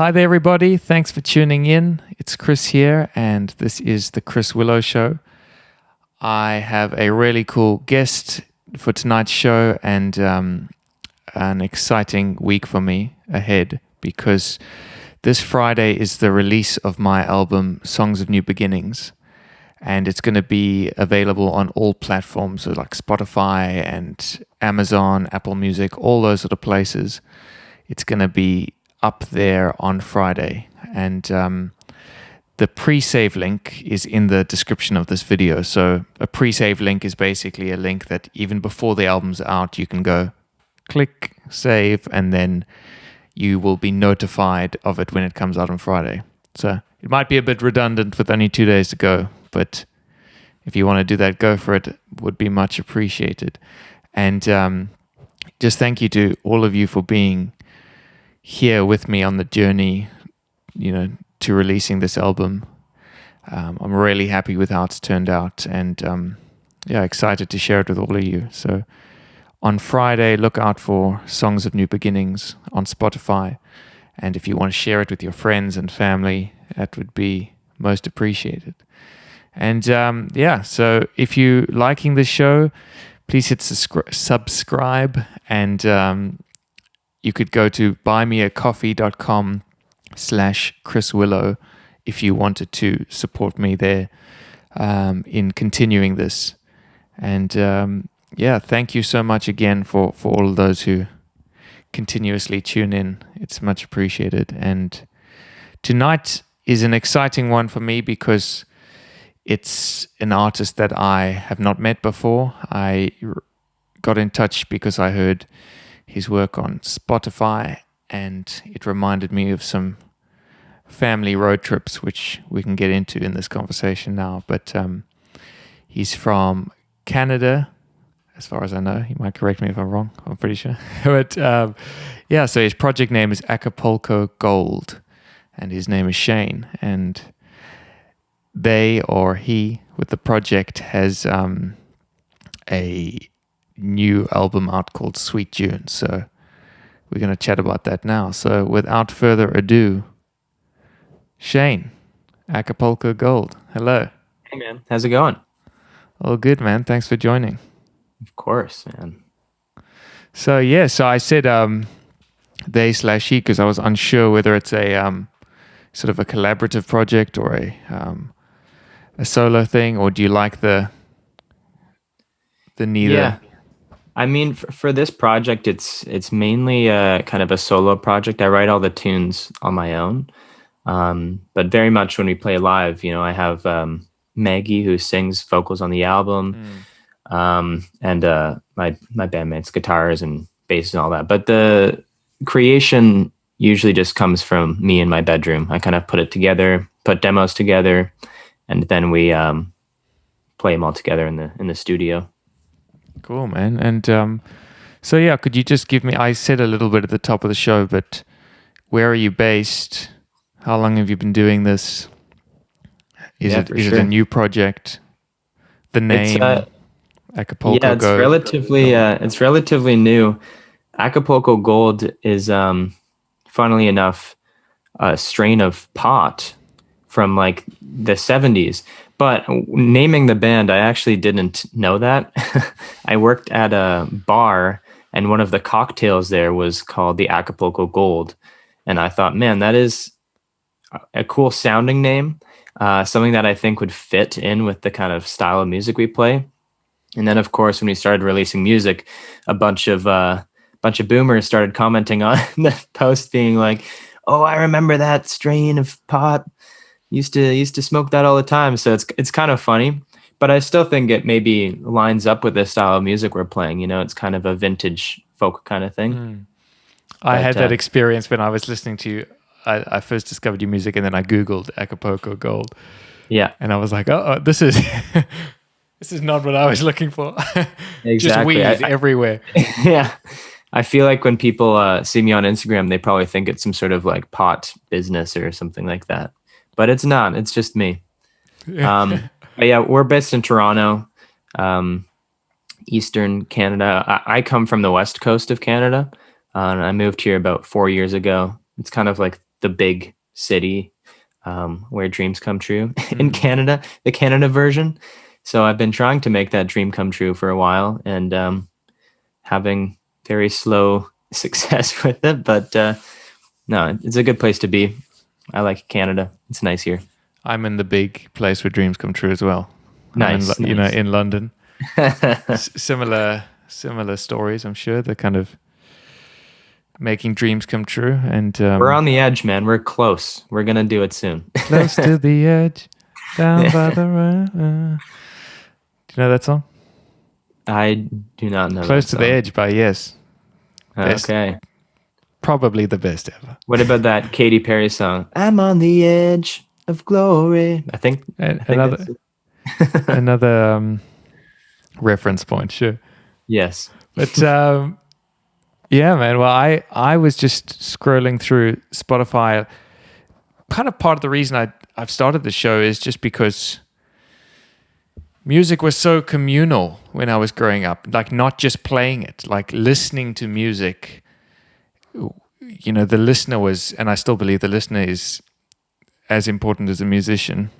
Hi there, everybody. Thanks for tuning in. It's Chris here, and this is the Chris Willow Show. I have a really cool guest for tonight's show, and an exciting week for me ahead because this Friday is the release of my album, Songs of New Beginnings, and it's going to be available on all platforms, so like Spotify and Amazon, Apple Music, all those sort of places. It's going to be up there on Friday, and the pre-save link is in the description of this video. So a pre-save link is basically a link that even before the album's out, you can go click save, and then you will be notified of it when it comes out on Friday. So it might be a bit redundant with only 2 days to go, but if you want to do that, go for it. Would be much appreciated. And just thank you to all of you for being here with me on the journey, to releasing this album. I'm really happy with how it's turned out, and excited to share it with all of you. So on Friday, look out for Songs of New Beginnings on Spotify, and if you want to share it with your friends and family, that would be most appreciated. And so if you're liking this show, please hit subscribe, and you could go to buymeacoffee.com/Chris Willow if you wanted to support me there in continuing this. And thank you so much again for all of those who continuously tune in. It's much appreciated. And tonight is an exciting one for me because it's an artist that I have not met before. I got in touch because I heard his work on Spotify, and it reminded me of some family road trips, which we can get into in this conversation now. But he's from Canada, as far as I know. He might correct me if I'm wrong. I'm pretty sure. But so his project name is Acapulco Gold, and his name is Shane. And they, or he, with the project has a new album out called Sweet June. So we're going to chat about that now. So without further ado, Shane, Acapulco Gold. Hello. Hey, man. How's it going? All good, man. Thanks for joining. Of course, man. So I said they/he because I was unsure whether it's a sort of a collaborative project or a solo thing, or do you like the neither? Yeah. I mean, for this project, it's mainly kind of a solo project. I write all the tunes on my own, but very much when we play live, I have Maggie who sings vocals on the album, and my bandmates, guitars and bass and all that. But the creation usually just comes from me in my bedroom. I kind of put it together, put demos together, and then we play them all together in the studio. Cool, man. And could you just give me, I said a little bit at the top of the show, but where are you based? How long have you been doing this? Is it a new project? The name Acapulco Gold? Yeah, it's relatively new. Acapulco Gold is, funnily enough, a strain of pot from like the 70s. But naming the band, I actually didn't know that. I worked at a bar, and one of the cocktails there was called the Acapulco Gold. And I thought, man, that is a cool sounding name, something that I think would fit in with the kind of style of music we play. And then, of course, when we started releasing music, a bunch of boomers started commenting on the post, being like, "Oh, I remember that strain of pot. Used to smoke that all the time." So it's kind of funny, but I still think it maybe lines up with the style of music we're playing. It's kind of a vintage folk kind of thing. I had that experience when I was listening to you. I first discovered your music, and then I Googled Acapulco Gold. Yeah. And I was like, oh, this is this is not what I was looking for. Exactly. Just weed everywhere. Yeah. I feel like when people see me on Instagram, they probably think it's some sort of like pot business or something like that. But it's not. It's just me. But we're based in Toronto, Eastern Canada. I come from the west coast of Canada, and I moved here about 4 years ago. It's kind of like the big city where dreams come true in Canada, the Canada version. So I've been trying to make that dream come true for a while, and having very slow success with it. But no, it's a good place to be. I like Canada. It's nice here. I'm in the big place where dreams come true as well. Nice, You know, in London. Similar stories, I'm sure. They're kind of making dreams come true. And we're on the edge, man. We're close. We're gonna do it soon. Close to the edge, down by the river. Do you know that song? I do not know. Close to the Edge by Yes. Best, okay. Probably the best ever. What about that Katy Perry song? I'm on the edge of glory. I think another reference point, sure. Yes. But yeah, man. Well, I was just scrolling through Spotify. Kind of part of the reason I've started the show is just because music was so communal when I was growing up. Like, not just playing it, like listening to music. You know, the listener was, and I still believe the listener is as important as a musician.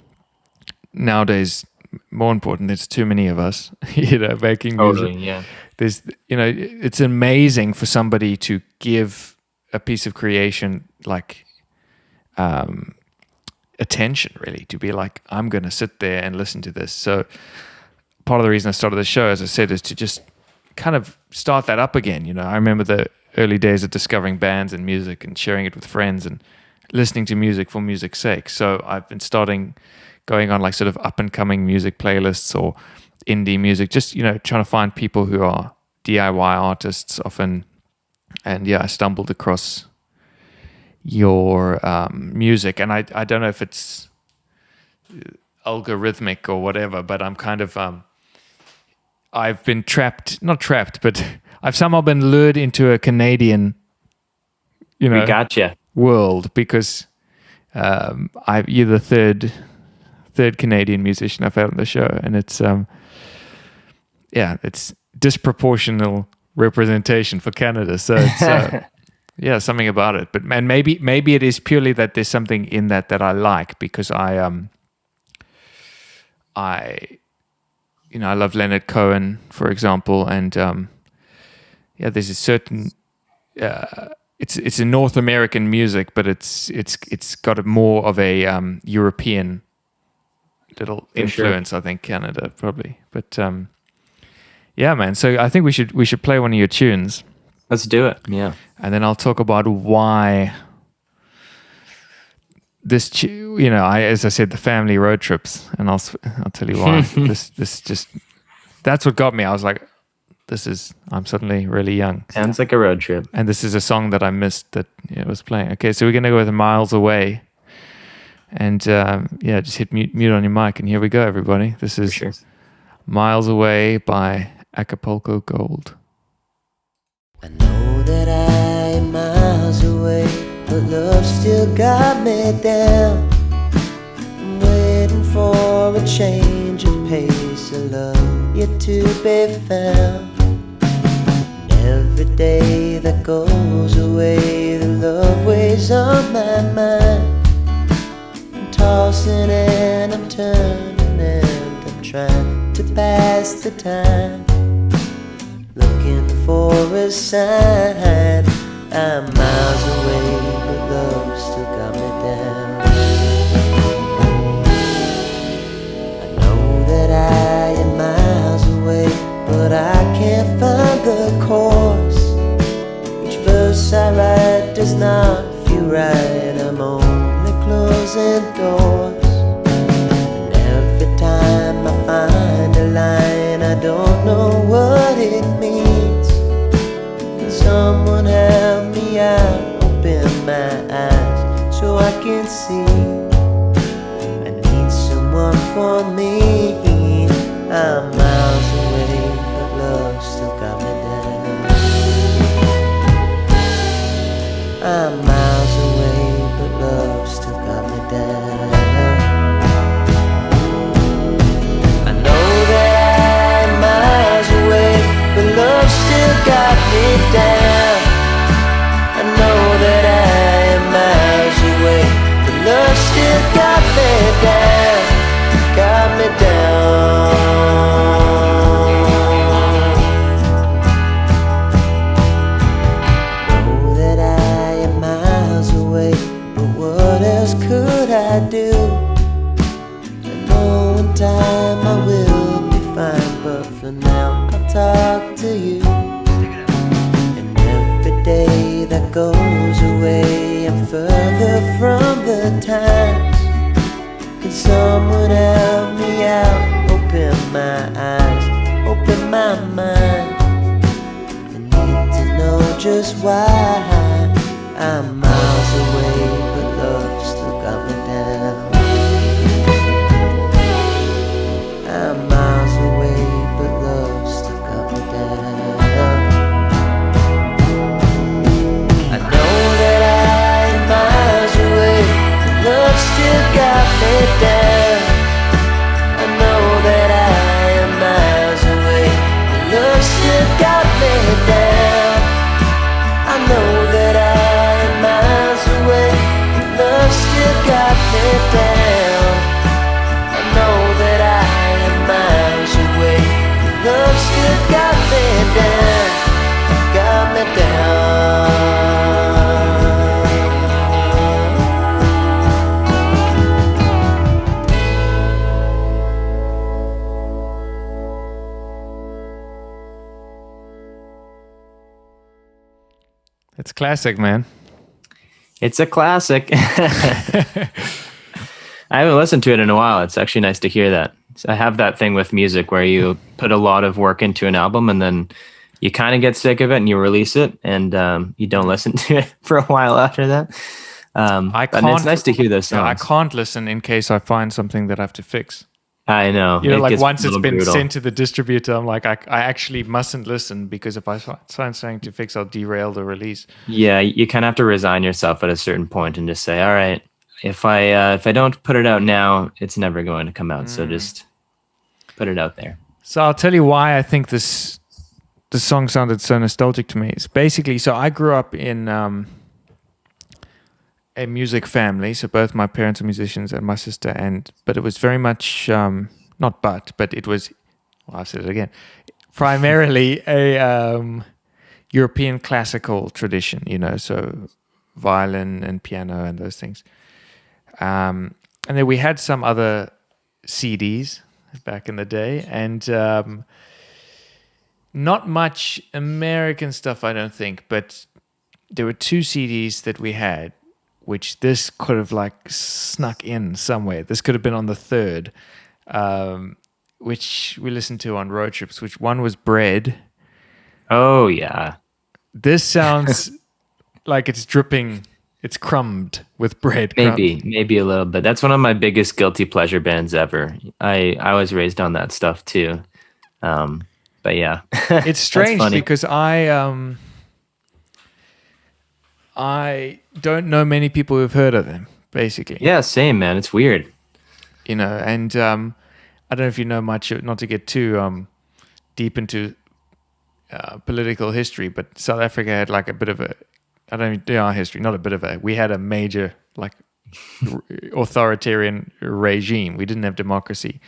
Nowadays, more important. There's too many of us, you know, making music. Totally, yeah. There's, you know, it's amazing for somebody to give a piece of creation like attention, really, to be like, I'm going to sit there and listen to this. So part of the reason I started the show, as I said, is to just kind of start that up again. You know, I remember the early days of discovering bands and music and sharing it with friends and listening to music for music's sake. So I've been going on like sort of up and coming music playlists or indie music, just, you know, trying to find people who are DIY artists often. And yeah, I stumbled across your music, and I don't know if it's algorithmic or whatever, but I'm kind of I've been not trapped, but I've somehow been lured into a Canadian, you know, we gotcha. world, because you're the third Canadian musician I've had on the show, and it's it's disproportional representation for Canada. So it's yeah, something about it. But man, maybe it is purely that there's something in that I like, because I love Leonard Cohen, for example, and there's a certain it's a North American music, but it's got more of a European little influence. Sure. I think Canada probably, but yeah, man. So I think we should play one of your tunes. Let's do it. Yeah, and then I'll talk about why this, you know, as I said, the family road trips, and I'll tell you why. this just, that's what got me. I was like, I'm suddenly really young. Sounds like a road trip. And this is a song that I missed that it was playing. Okay, so we're gonna go with Miles Away, and just hit mute on your mic, and here we go, everybody. This is Miles Away by Acapulco Gold. I know that I am miles away, but love still got me down. I'm waiting for a change of pace, a love yet to be found. And every day that goes away, the love weighs on my mind. I'm tossing and I'm turning and I'm trying to pass the time, looking for a sign. I'm miles away, but love still got me down. I know that I am miles away, but I can't find the course. Each verse I write does not feel right. I'm only closing doors, and every time I find a line, I don't know what it means. Can someone help me out, open my eyes so I can see? I need someone for me. I'm miles away, but love still got me down. I'm miles away, but love still got me down. I know that I'm miles away, but love still got me down. I know that I am miles away, time I will be fine, but for now I'll talk to you. And every day that goes away, I'm further from the times. Can someone help me out? Open my eyes, open my mind. I need to know just why I'm miles away, but love still got me down. I'm miles away, but love still got me down. I know that I'm miles away, but love still got me down. I know that I am miles away, but love still got me down. I know that I am miles away, but love still got me down. I know that I am miles away, but love still got me down. Got me down. It's classic, man. It's a classic. I haven't listened to it in a while. It's actually nice to hear that. I have that thing with music where you put a lot of work into an album and then you kind of get sick of it and you release it and you don't listen to it for a while after that. And it's nice to hear those songs. No, I can't listen in case I find something that I have to fix. I know. You know, It like gets once a it's little been brutal. sent to the distributor, I'm like, I actually mustn't listen because if I find something to fix, I'll derail the release. Yeah, you kind of have to resign yourself at a certain point and just say, all right, if I don't put it out now, it's never going to come out. So just put it out there. So I'll tell you why I think the song sounded so nostalgic to me. It's basically, so I grew up in a music family. So both my parents are musicians and my sister, but it was very much, but it was, well, I've said it again, primarily a European classical tradition, you know, so violin and piano and those things. And then we had some other CDs back in the day, and not much American stuff, I don't think, but there were two CDs that we had, which this could have like snuck in somewhere. This could have been on the third, which we listened to on road trips, which one was Bread. Oh, yeah. This sounds like it's dripping, it's crumbed with bread. Maybe a little bit. That's one of my biggest guilty pleasure bands ever. I was raised on that stuff too. But yeah. It's strange because I don't know many people who've heard of them, basically. Yeah, same, man. It's weird. You know, and I don't know if you know much, not to get too deep into political history, but South Africa had like a bit of a, I don't even know our history, not a bit of a, we had a major like authoritarian regime. We didn't have democracy.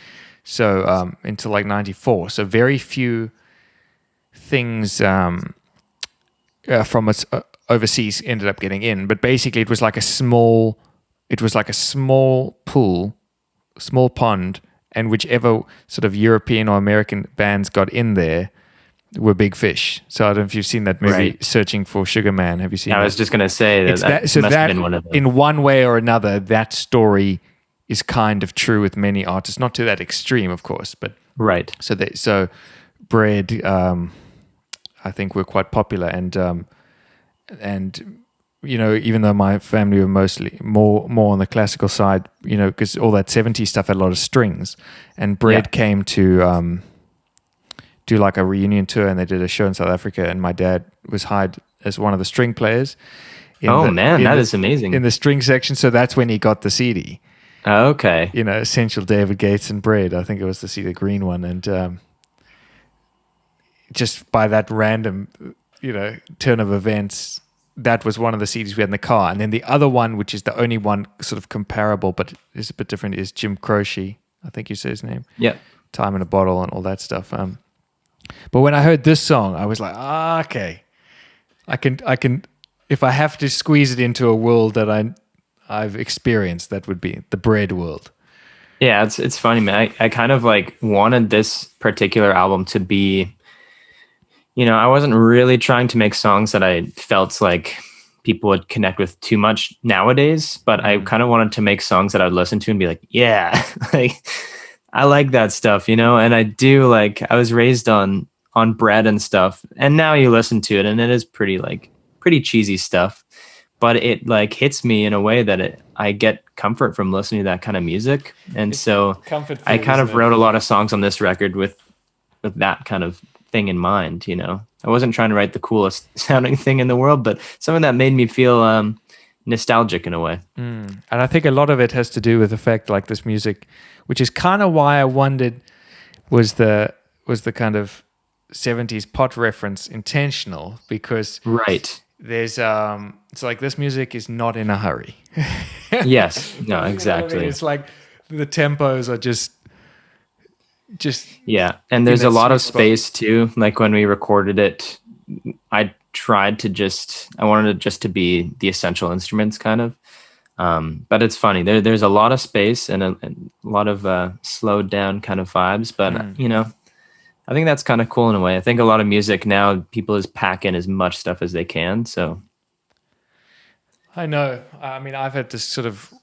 So until like 94. So very few things from us overseas ended up getting in. But basically it was like a small pool, small pond, and whichever sort of European or American bands got in there were big fish. So I don't know if you've seen that movie, Right. Searching for Sugar Man. Have you seen that? I was just going to say that So must that, have been one of them. in one way or another, that story is kind of true with many artists. Not to that extreme, of course, but Right. so Bread, I think were quite popular, and you know, even though my family were mostly more on the classical side, you know, because all that 70s stuff had a lot of strings, and Bread came to do like a reunion tour, and they did a show in South Africa, and my dad was hired as one of the string players. That is amazing. In the string section, so that's when he got the CD. Okay. You know, Essential David Gates and Bread. I think it was the green one, and just by that random, you know, turn of events, that was one of the CDs we had in the car. And then the other one, which is the only one sort of comparable, but is a bit different, is Jim Croce. I think you said his name. Yeah. Time in a Bottle and all that stuff. But when I heard this song, I was like, okay, I can. If I have to squeeze it into a world that I've experienced, that would be the Bread world. Yeah, it's funny, man. I kind of like wanted this particular album to be, I wasn't really trying to make songs that I felt like people would connect with too much nowadays, but I kind of wanted to make songs that I'd listen to and be like, yeah, like I like that stuff, and I do. Like, I was raised on bread and stuff, and now you listen to it and it is pretty cheesy stuff, but it like hits me in a way that I get comfort from listening to that kind of music. And so I kind of wrote a lot of songs on this record with that kind of thing in mind. I wasn't trying to write the coolest sounding thing in the world, but something that made me feel nostalgic in a way. And I think a lot of it has to do with the fact, like, this music, which is kind of why I wondered, was the kind of 70s pot reference intentional, because right, there's it's like this music is not in a hurry. Yes, no, exactly. I mean? It's like the tempos are just yeah, and there's a lot of space too. Like when we recorded it, I wanted it just to be the essential instruments kind of. But it's funny, there's a lot of space and a lot of slowed down kind of vibes, but I think that's kind of cool in a way. I think a lot of music now, people just pack in as much stuff as they can. So I know. I mean, I've had this sort of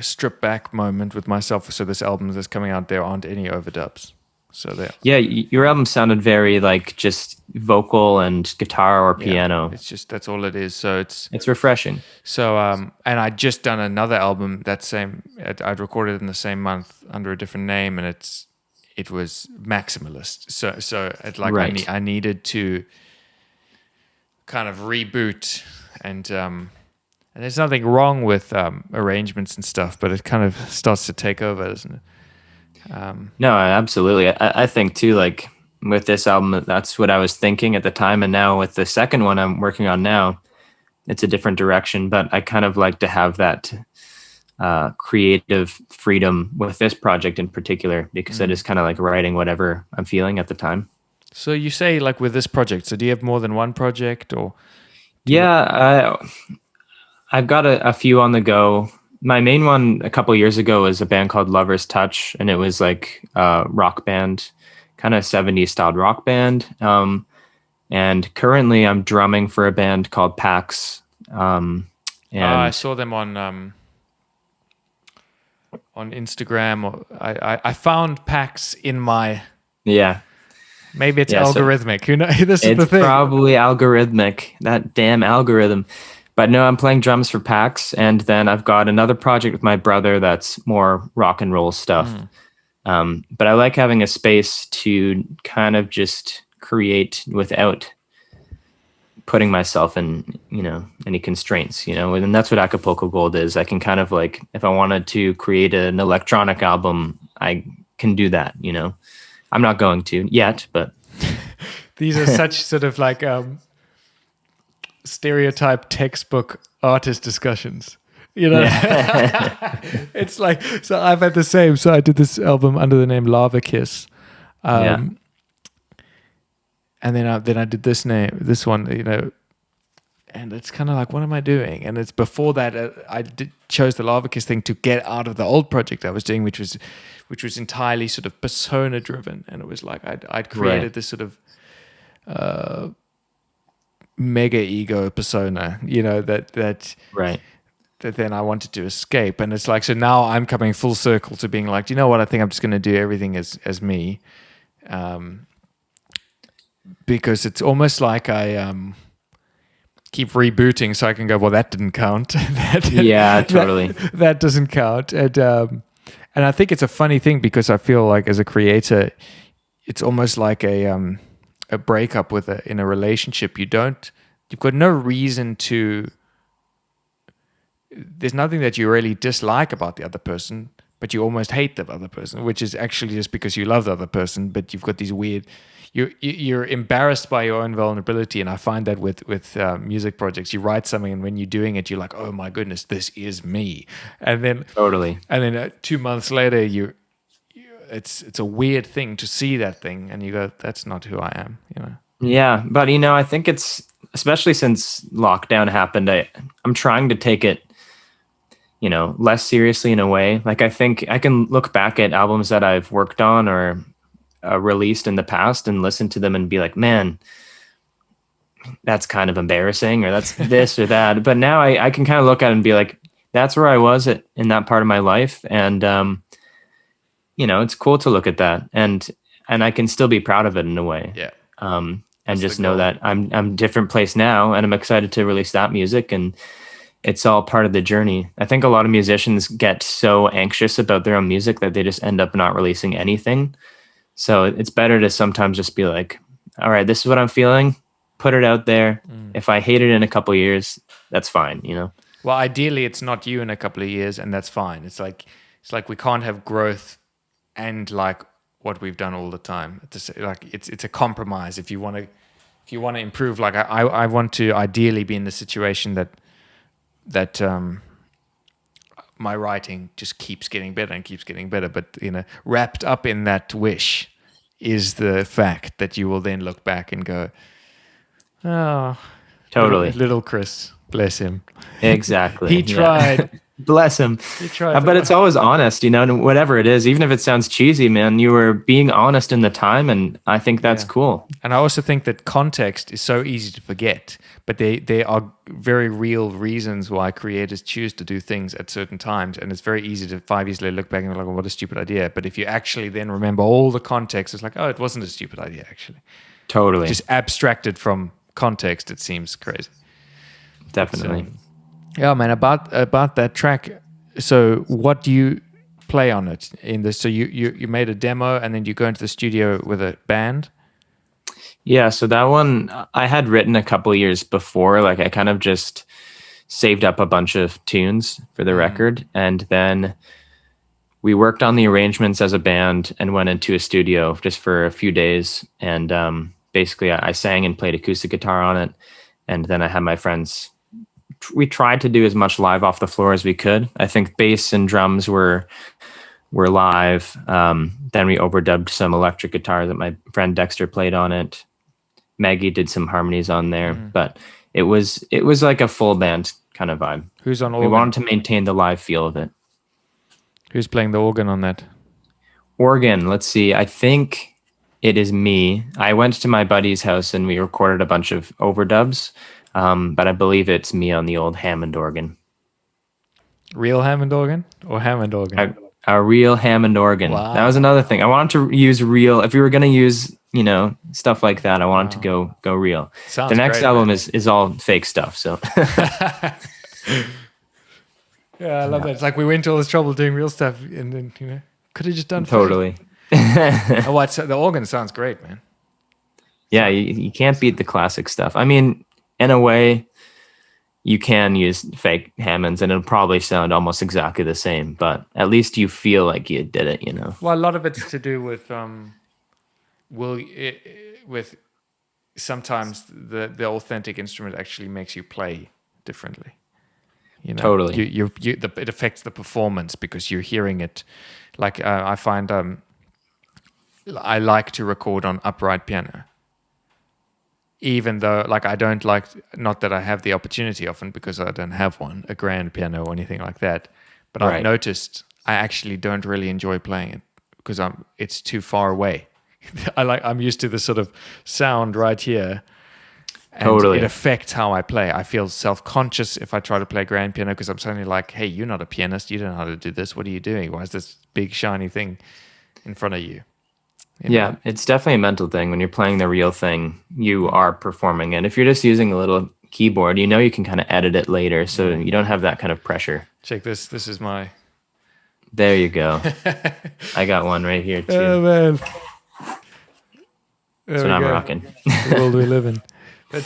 strip back moment with myself. So this album that's coming out, there aren't any overdubs. So there. Yeah, your album sounded very like just vocal and guitar or piano. It's just, that's all it is. So it's refreshing. So and I'd just done another album I'd recorded in the same month under a different name, and it was maximalist. So it, like, right. I needed to kind of reboot, and there's nothing wrong with arrangements and stuff, but it kind of starts to take over, doesn't it? No, absolutely. I think too, like with this album, that's what I was thinking at the time. And now with the second one I'm working on now, it's a different direction, but I kind of like to have that creative freedom with this project in particular, because I just kind of like writing whatever I'm feeling at the time. So you say, like, with this project, so do you have more than one project, or? Yeah, I've got a few on the go. My main one a couple years ago was a band called Lover's Touch, and it was like a rock band, kind of 70s styled rock band. And currently I'm drumming for a band called Pax. And I saw them on Instagram. I found Pax in my... Yeah. Maybe it's algorithmic. Who knows? This is the thing. It's probably algorithmic. That damn algorithm. But no, I'm playing drums for Pax, and then I've got another project with my brother that's more rock and roll stuff. But I like having a space to kind of just create without putting myself in, any constraints, and that's what Acapulco Gold is. I can kind of like, if I wanted to create an electronic album, I can do that, I'm not going to yet, but these are such sort of like stereotype textbook artist discussions, Yeah. It's like, so I've had the same. So I did this album under the name Lava Kiss, and then I did this one, and it's kind of like, what am I doing? And it's before that chose the Lava Kiss thing to get out of the old project I was doing, which was entirely sort of persona driven, and it was like I'd created this sort of mega ego persona, that then I wanted to escape. And it's like, so now I'm coming full circle to being like, you know what, I think I'm just going to do everything as me, because it's almost like I keep rebooting so I can go, well, that didn't count. Totally. That doesn't count. And I think it's a funny thing, because I feel like as a creator, it's almost like a breakup in a relationship. You've got no reason to, there's nothing that you really dislike about the other person, but you almost hate the other person, which is actually just because you love the other person, but you've got these weird, you're embarrassed by your own vulnerability. And I find that with music projects, you write something, and when you're doing it, you're like, oh my goodness, this is me. And then totally. And then 2 months later, it's a weird thing to see that thing, and you go, that's not who I am, Yeah, but I think it's, especially since lockdown happened, I'm trying to take it less seriously in a way. Like, I think I can look back at albums that I've worked on or released in the past and listen to them and be like, man, that's kind of embarrassing, or that's this or that. But now I can kind of look at it and be like, that's where I was in that part of my life. And, it's cool to look at that, and I can still be proud of it in a way. Yeah. And That's just the know goal. that I'm a different place now, and I'm excited to release that music, and it's all part of the journey. I think a lot of musicians get so anxious about their own music that they just end up not releasing anything. So it's better to sometimes just be like, all right, this is what I'm feeling. Put it out there. If I hate it in a couple of years, that's fine, Well, ideally, it's not you in a couple of years, and that's fine. It's like we can't have growth and like what we've done all the time. It's a compromise. If you want to improve, like I want to ideally be in the situation that my writing just keeps getting better and keeps getting better. But wrapped up in that wish is the fact that you will then look back and go, oh, Totally. little Chris, bless him. Exactly. He tried. Bless him. He tried. But it's always honest, and whatever it is, even if it sounds cheesy, man, you were being honest in the time, and I think that's cool. And I also think that context is so easy to forget, but there are very real reasons why creators choose to do things at certain times, and it's very easy to 5 years later look back and be like, oh, what a stupid idea. But if you actually then remember all the context, it's like, oh, it wasn't a stupid idea, actually. Totally. Just abstracted from context, it seems crazy. Definitely. Yeah, man, about that track. So what do you play on it in this? So you made a demo and then you go into the studio with a band? Yeah, so that one I had written a couple of years before. Like, I kind of just saved up a bunch of tunes for the record, and then we worked on the arrangements as a band and went into a studio just for a few days. And basically I sang and played acoustic guitar on it, and then I had my friends. We tried to do as much live off the floor as we could. I think bass and drums were live. Then we overdubbed some electric guitar that my friend Dexter played on it. Maggie did some harmonies on there, but it was like a full band kind of vibe. Who's on organ? We wanted to maintain the live feel of it. Who's playing the organ on that? Organ, let's see. I think it is me. I went to my buddy's house and we recorded a bunch of overdubs. But I believe it's me on the old Hammond organ. Real Hammond organ or Hammond organ? A real Hammond organ. Wow. That was another thing. I wanted to use real. If we were going to use, stuff like that, I wanted to go real. Sounds the next great, album man. is all fake stuff. So Yeah, I love that. It's like we went to all this trouble doing real stuff, and then could have just done totally. the organ sounds great, man. Yeah, you can't beat the classic stuff. I mean, in a way, you can use fake Hammonds and it'll probably sound almost exactly the same, but at least you feel like you did it, Well, a lot of it's to do with with sometimes the authentic instrument actually makes you play differently. Totally. It affects the performance because you're hearing it. Like I find I like to record on upright piano. Even though, like, I don't like, not that I have the opportunity often because I don't have one, a grand piano or anything like that. But I've noticed I actually don't really enjoy playing it because it's too far away. I'm used to the sort of sound right here. And it affects how I play. I feel self-conscious if I try to play grand piano because I'm suddenly like, hey, you're not a pianist. You don't know how to do this. What are you doing? Why is this big shiny thing in front of you? Yeah, it's definitely a mental thing. When you're playing the real thing, you are performing. And if you're just using a little keyboard, you can kind of edit it later. So you don't have that kind of pressure. Check this. This is my... There you go. I got one right here too. Oh, man. That's what I'm rocking. The world we live in. But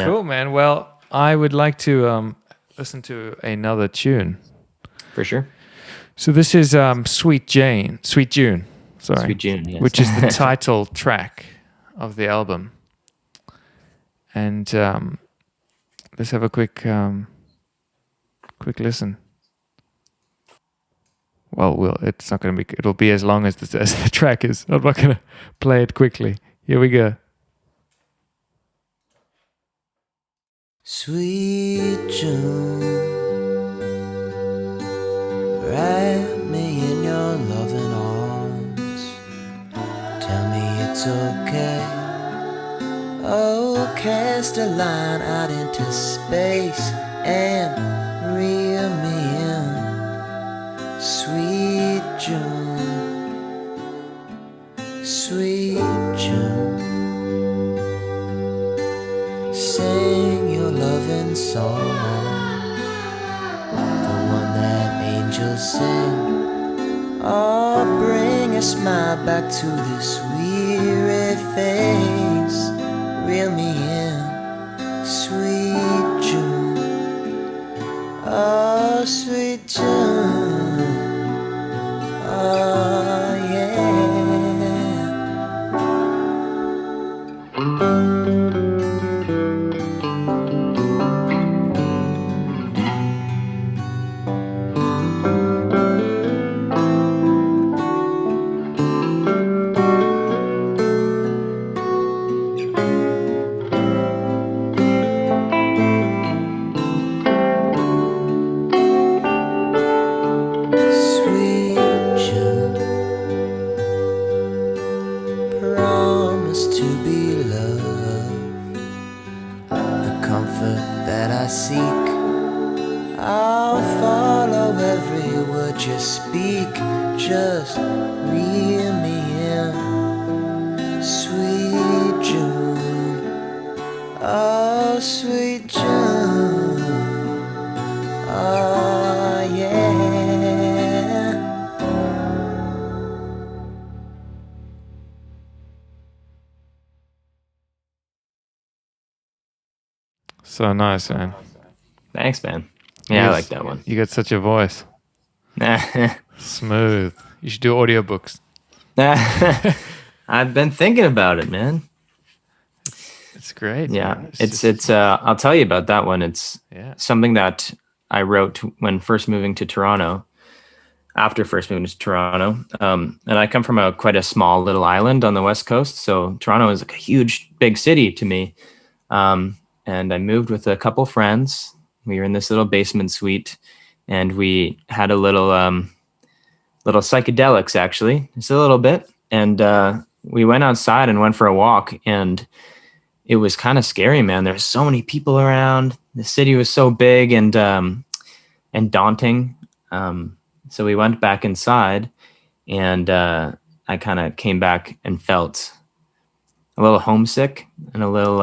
cool, man. Well, I would like to listen to another tune. For sure. So this is Sweet June. Sorry. Sweet June, yes. Which is the title track of the album. And let's have a quick listen. Well, it's not going to be. It'll be as long as the track is. I'm not going to play it quickly. Here we go. Sweet June, it's okay. Oh, cast a line out into space and reel me in. Sweet June, sweet June. Sing your loving song, the one that angels sing. Oh, bring a smile back to this weary face. Reel me in, sweet June. Oh, sweet June. Oh, yeah. Just reel me in, sweet June. Oh, sweet June. Oh, yeah. So nice, man. Thanks, man. Yeah, I like that one. You got such a voice. Smooth. You should do audiobooks. I've been thinking about it, man. It's great. Yeah, man. it's I'll tell you about that one. It's something that I wrote when first moving to Toronto. After first moving to Toronto, and I come from quite a small little island on the west coast, so Toronto is like a huge, big city to me. And I moved with a couple friends. We were in this little basement suite, and we had a little psychedelics, actually, just a little bit. And we went outside and went for a walk, and it was kind of scary, man. There's so many people around. The city was so big and daunting. So we went back inside, and I kind of came back and felt a little homesick and a little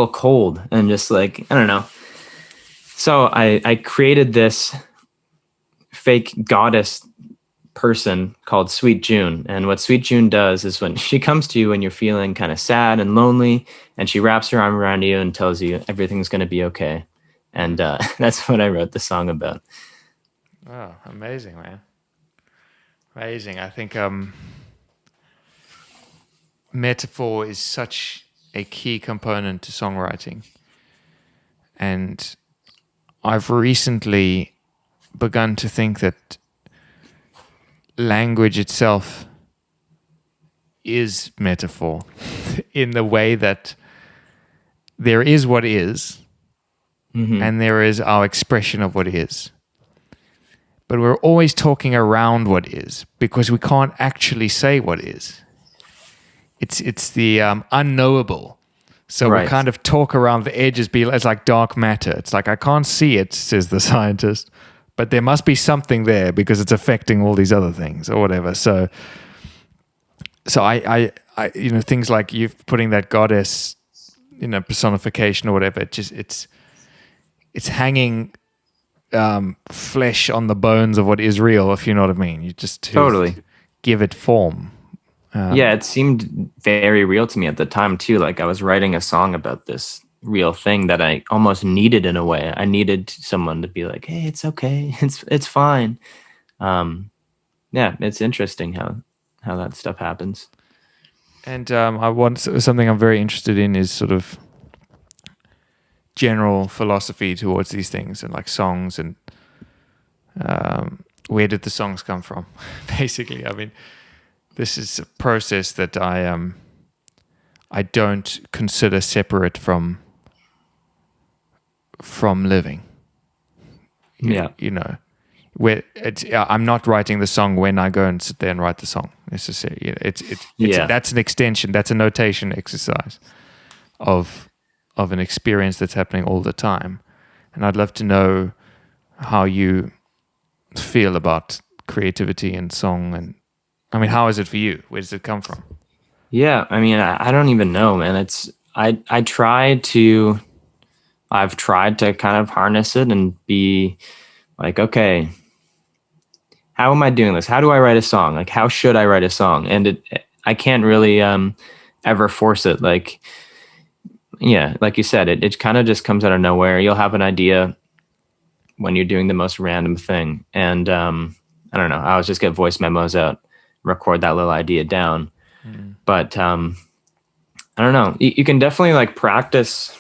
cold, and just like, I don't know. So I created this fake goddess person called Sweet June. And what Sweet June does is when she comes to you when you're feeling kind of sad and lonely, and she wraps her arm around you and tells you everything's going to be okay. And that's what I wrote the song about. Oh, amazing, man. Amazing. I think metaphor is such a key component to songwriting. And I've recently begun to think that language itself is metaphor in the way that there is what is, and there is our expression of what is. But we're always talking around what is, because we can't actually say what is. It's the unknowable. So we kind of talk around the edges. It's like dark matter. It's like, I can't see it, says the scientist, but there must be something there because it's affecting all these other things or whatever. So I things like you putting that goddess, personification or whatever. It's hanging flesh on the bones of what is real, if you know what I mean. You just totally give it form. Yeah, it seemed very real to me at the time too. Like I was writing a song about this real thing that I almost needed in a way. I needed someone to be like, "Hey, it's okay, it's fine." Yeah, it's interesting how that stuff happens. And something I'm very interested in is sort of general philosophy towards these things, and like songs, and where did the songs come from? Basically, I mean, this is a process that I don't consider separate from living. Where I'm not writing the song when I go and sit there and write the song. necessarily. It's Yeah. that's an extension. That's a notation exercise of an experience that's happening all the time. And I'd love to know how you feel about creativity and song. And I mean, how is it for you? Where does it come from? Yeah, I mean, I don't even know, man. I've tried to kind of harness it and be like, okay, how am I doing this? How do I write a song? Like, how should I write a song? And I can't really ever force it. Like, yeah, like you said, it kind of just comes out of nowhere. You'll have an idea when you're doing the most random thing. And I don't know, I always just get voice memos out, record that little idea down. But I don't know. You can definitely like practice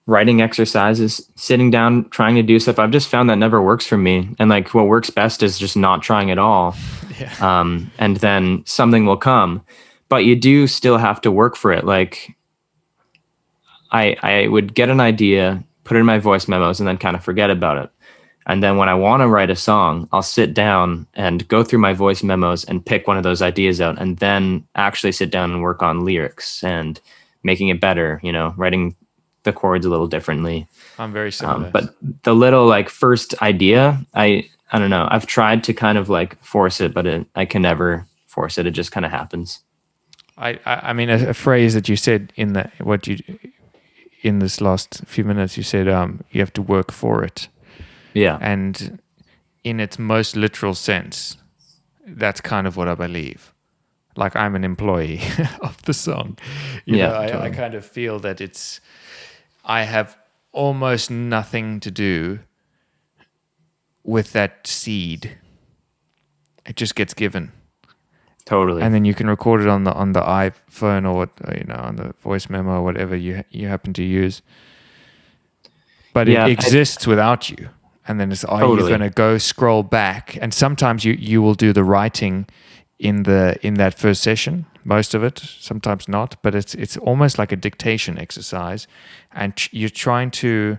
writing exercises, sitting down, trying to do stuff. I've just found that never works for me. And like what works best is just not trying at all. Yeah. And then something will come. But you do still have to work for it. Like I would get an idea, put it in my voice memos, and then kind of forget about it. And then when I want to write a song, I'll sit down and go through my voice memos and pick one of those ideas out, and then actually sit down and work on lyrics and making it better, you know, writing the chords a little differently. I'm very similar. But the little like first idea, I don't know. I've tried to kind of like force it, but I can never force it. It just kind of happens. I mean, a phrase that you said in this last few minutes, you said you have to work for it. Yeah. And in its most literal sense, that's kind of what I believe. Like I'm an employee of the song. You know, totally. I kind of feel that I have almost nothing to do with that seed. It just gets given. Totally. And then you can record it on the iPhone or what, you know, on the voice memo or whatever you happen to use. But it exists without you. And then it's, are you going to go scroll back? And sometimes you will do the writing in that first session, most of it, sometimes not. But it's almost like a dictation exercise, and you're trying to.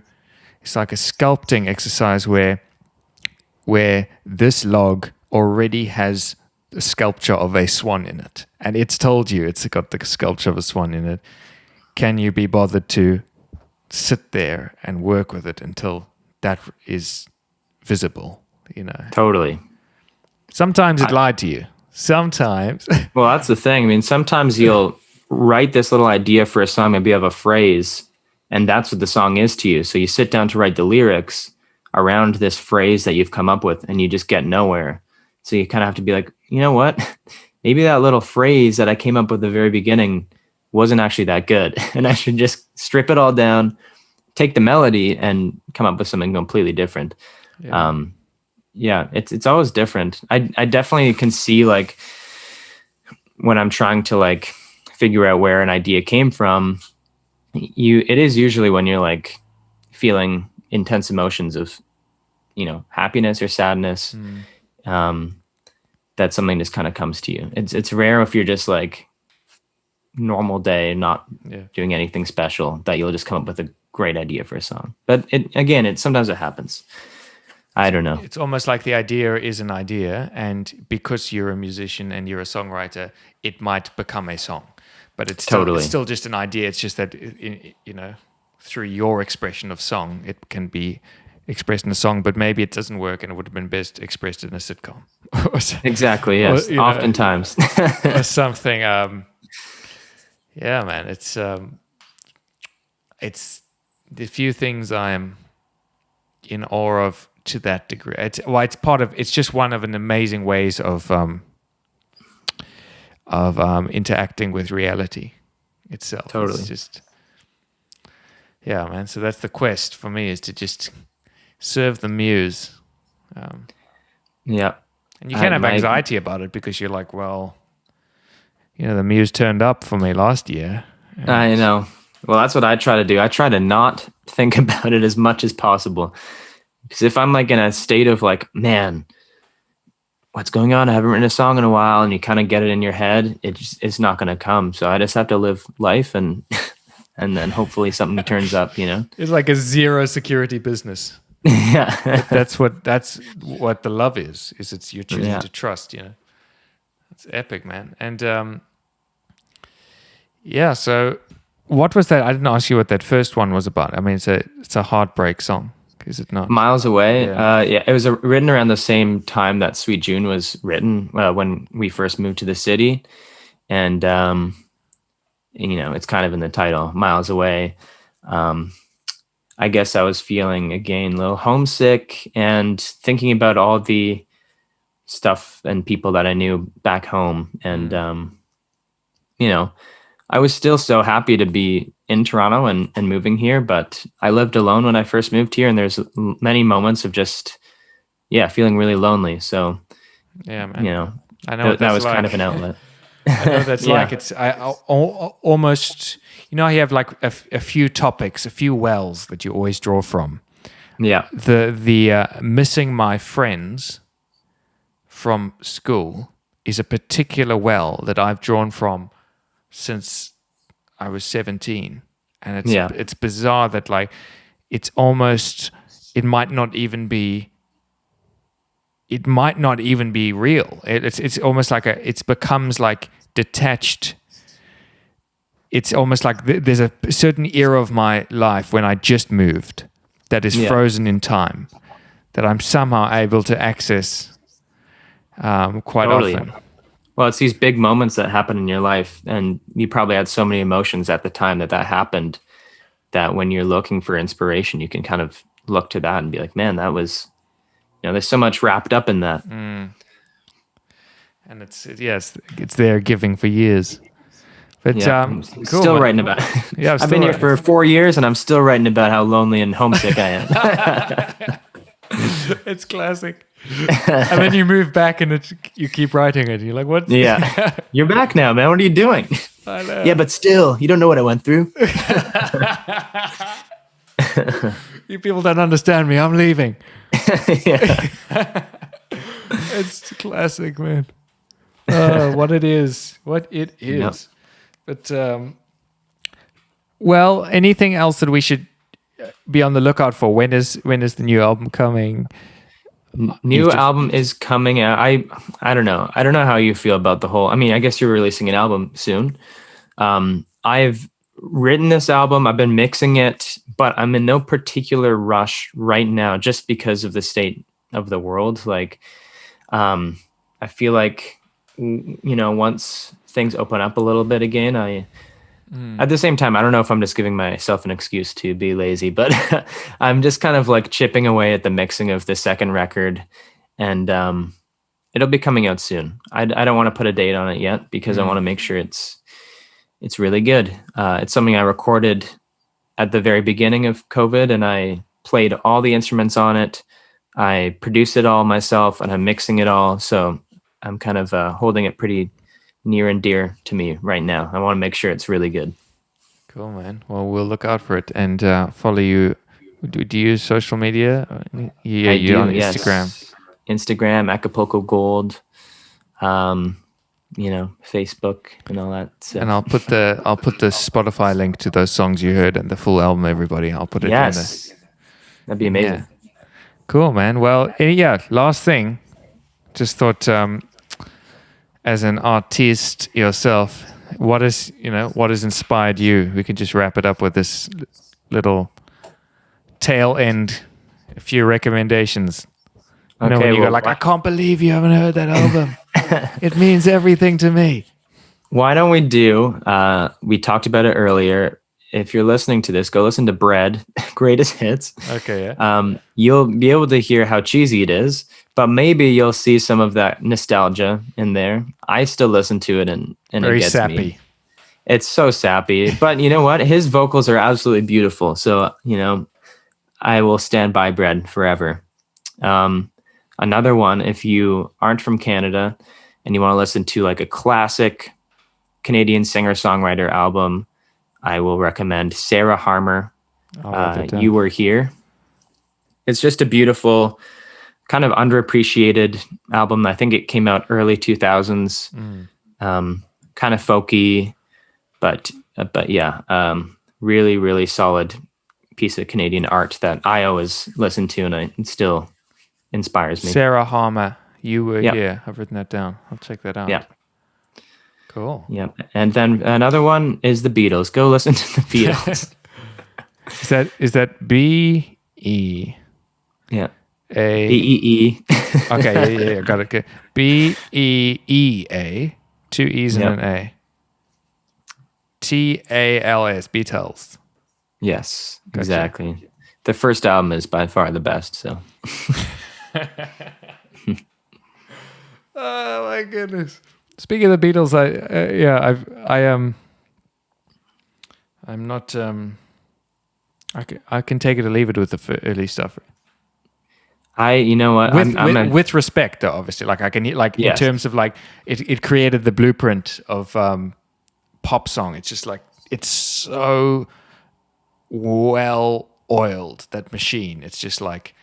It's like a sculpting exercise where this log already has the sculpture of a swan in it, and it's told you it's got the sculpture of a swan in it. Can you be bothered to sit there and work with it until that is visible, you know? Totally. Sometimes it lied to you. Sometimes. Well, that's the thing. I mean, sometimes you'll write this little idea for a song, maybe you have a phrase, and that's what the song is to you. So you sit down to write the lyrics around this phrase that you've come up with, and you just get nowhere. So you kind of have to be like, you know what? Maybe that little phrase that I came up with at the very beginning wasn't actually that good. And I should just strip it all down, take the melody, and come up with something completely different. Yeah. It's always different. I definitely can see like when I'm trying to like figure out where an idea came from, it is usually when you're like feeling intense emotions of, you know, happiness or sadness, that something just kind of comes to you. It's rare if you're just like normal day, not doing anything special, that you'll just come up with a great idea for a song. But sometimes it happens. I don't know. It's almost like the idea is an idea, and because you're a musician and you're a songwriter, it might become a song. But it's still just an idea. It's just that, you know, through your expression of song, it can be expressed in a song, but maybe it doesn't work, and it would have been best expressed in a sitcom. Exactly, yes, or, oftentimes. Or something. Yeah, man, it's the few things I'm in awe of to that degree. It's just one of an amazing ways of interacting with reality itself. Totally. It's just, yeah, man. So that's the quest for me, is to just serve the muse. Yeah. And you can have anxiety about it because you're like, well, you know, the muse turned up for me last year. I know. Well, that's what I try to do. I try to not think about it as much as possible. Because if I'm like in a state of like, man, what's going on? I haven't written a song in a while, and you kind of get it in your head, it's not going to come. So I just have to live life, and then hopefully something turns up, you know? It's like a zero security business. Yeah. That's what the love is it's you're choosing to trust, you know? It's epic, man. And yeah, so what was that? I didn't ask you what that first one was about. I mean, it's a heartbreak song, is it not? Miles Away. Yeah. Yeah, it was written around the same time that Sweet June was written, when we first moved to the city. And, it's kind of in the title, Miles Away. I guess I was feeling, again, a little homesick and thinking about all the stuff and people that I knew back home. And, I was still so happy to be in Toronto and moving here, but I lived alone when I first moved here, and there's many moments of just, feeling really lonely. So, yeah, man. I know that was like kind of an outlet. I know that's like it's almost, you have like a few topics, a few wells that you always draw from. Yeah. The missing my friends from school is a particular well that I've drawn from since I was 17, and it's bizarre that like it might not even be real. It's almost like it becomes like detached. It's almost like there's a certain era of my life when I just moved that is frozen in time that I'm somehow able to access quite often. Well, it's these big moments that happen in your life, and you probably had so many emotions at the time that happened, that when you're looking for inspiration, you can kind of look to that and be like, man, that was, there's so much wrapped up in that. And it's there giving for years. But I'm cool, still man. writing about it. Yeah, I've been here for 4 years, and I'm still writing about how lonely and homesick I am. It's classic. And then you move back and you keep writing it. You're like, what? Yeah. You're back now, man. What are you doing? I know. Yeah, but still, you don't know what I went through. You people don't understand me. I'm leaving. It's classic, man. What it is. Yep. But, well, anything else that we should be on the lookout for? When is the new album coming? New album is coming out. I don't know. I don't know how you feel about the whole. I mean, I guess you're releasing an album soon. I've written this album. I've been mixing it, but I'm in no particular rush right now, just because of the state of the world. Like, I feel like, once things open up a little bit again, at the same time, I don't know if I'm just giving myself an excuse to be lazy, but I'm just kind of like chipping away at the mixing of the second record, and it'll be coming out soon. I don't want to put a date on it yet, because I want to make sure it's really good. It's something I recorded at the very beginning of COVID, and I played all the instruments on it. I produced it all myself, and I'm mixing it all. So I'm kind of holding it pretty near and dear to me right now. I want to make sure it's really good. Cool, man. Well, we'll look out for it and follow you. Do you use social media? Yeah, you're on Instagram. Yes. Instagram, Acapulco Gold, Facebook and all that stuff. And I'll put the Spotify link to those songs you heard and the full album, everybody. I'll put it in there. That'd be amazing. Yeah. Cool, man. Well, last thing. Just thought, as an artist yourself, what has inspired you? We can just wrap it up with this little tail end, a few recommendations. When you go like, I can't believe you haven't heard that album. It means everything to me. Why don't we do, we talked about it earlier. If you're listening to this, go listen to Bread, Greatest Hits. Okay, yeah. You'll be able to hear how cheesy it is, but maybe you'll see some of that nostalgia in there. I still listen to it, and very it gets sappy. me. It's so sappy, but you know what? His vocals are absolutely beautiful. So, I will stand by Bread forever. Another one, if you aren't from Canada and you want to listen to like a classic Canadian singer-songwriter album, I will recommend Sarah Harmer, You Were Here. It's just a beautiful, kind of underappreciated album. I think it came out early 2000s, kind of folky, but really, really solid piece of Canadian art that I always listen to, and it still inspires me. Sarah Harmer, You Were Here. I've written that down. I'll check that out. Yeah. Cool. Yeah. And then another one is the Beatles. Go listen to the Beatles. Is that B-E? Yeah. A B-E-E. Okay, yeah, got it. Okay. B-E-E-A, 2 E's and Yep. an A. T-A-L-S, Beatles. Yes, Gotcha. exactly. The first album is by far the best. So. Oh my goodness! Speaking of the Beatles, I'm not. I can take it or leave it with the early stuff. You know what? With respect, though, obviously, like I can like Yes. in terms of like it created the blueprint of pop song. It's just like it's so well oiled, that machine. It's just like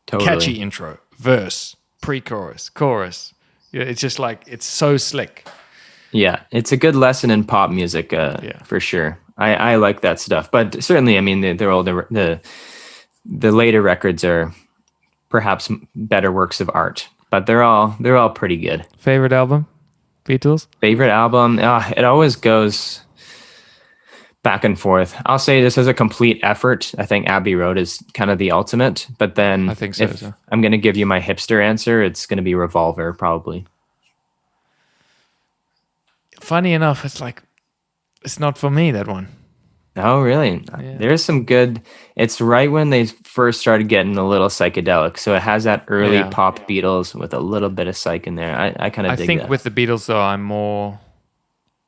Totally. catchy intro, verse, pre-chorus, chorus. Yeah, it's just like it's so slick. Yeah, it's a good lesson in pop music, for sure. I like that stuff, but certainly, I mean, they're older. The later records are perhaps better works of art, but they're all pretty good. Favorite album, Beatles? Favorite album? It always goes back and forth. I'll say this as a complete effort. I think Abbey Road is kind of the ultimate, but then I think so, if too. I'm going to give you my hipster answer, it's going to be Revolver, probably. Funny enough, it's not for me, that one. Oh, really? Yeah. There's some good. It's right when they first started getting a little psychedelic, so it has that early Yeah. pop Beatles with a little bit of psych in there. I kind of I dig think that. with the Beatles, though,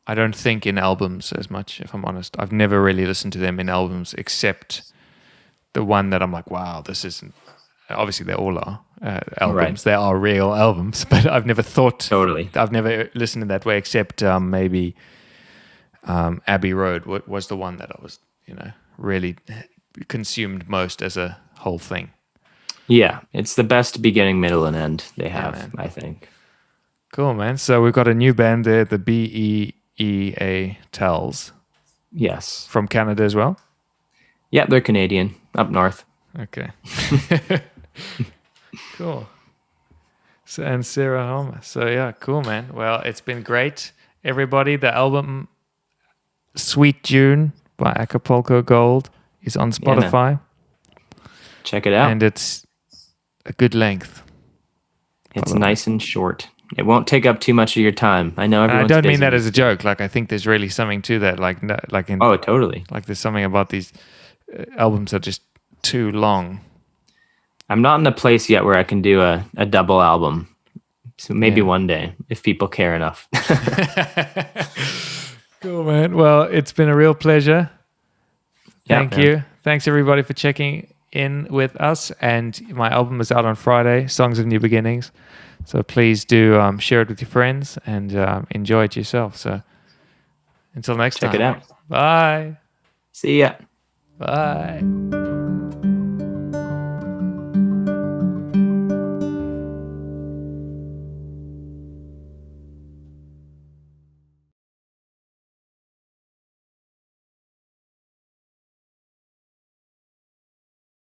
I don't think in albums as much, if I'm honest. I've never really listened to them in albums, except the one that I'm like, wow, this isn't. Obviously, they all are albums. Right. They are real albums, but I've never thought. Totally. I've never listened in that way, except maybe Abbey Road was the one that I was, really consumed most as a whole thing. Yeah, it's the best beginning, middle, and end they Yeah, have, man. I think. Cool, man. So we've got a new band there, the BEEA Tells, Yes. from Canada as well. Yeah, they're Canadian, up north. Okay. Cool. So, and Sarah Homer. So yeah, cool, man. Well, it's been great, everybody. The album Sweet June by Acapulco Gold is on Yeah, man. Spotify, Check it out. and it's a good length. It's nice and short. It won't take up too much of your time. I know And I everyone's don't mean busy. that as a joke. Like I think there's really something to that. Oh, totally. Like there's something about these albums that are just too long. I'm not in a place yet where I can do a double album. So maybe Yeah. one day, if people care enough. Cool, man. Well, it's been a real pleasure. Yeah, Thank man. you. Thanks, everybody, for checking in with us. And my album is out on Friday, Songs of New Beginnings. So please do share it with your friends and enjoy it yourself. So until next time. Check it out. Bye. See ya. Bye.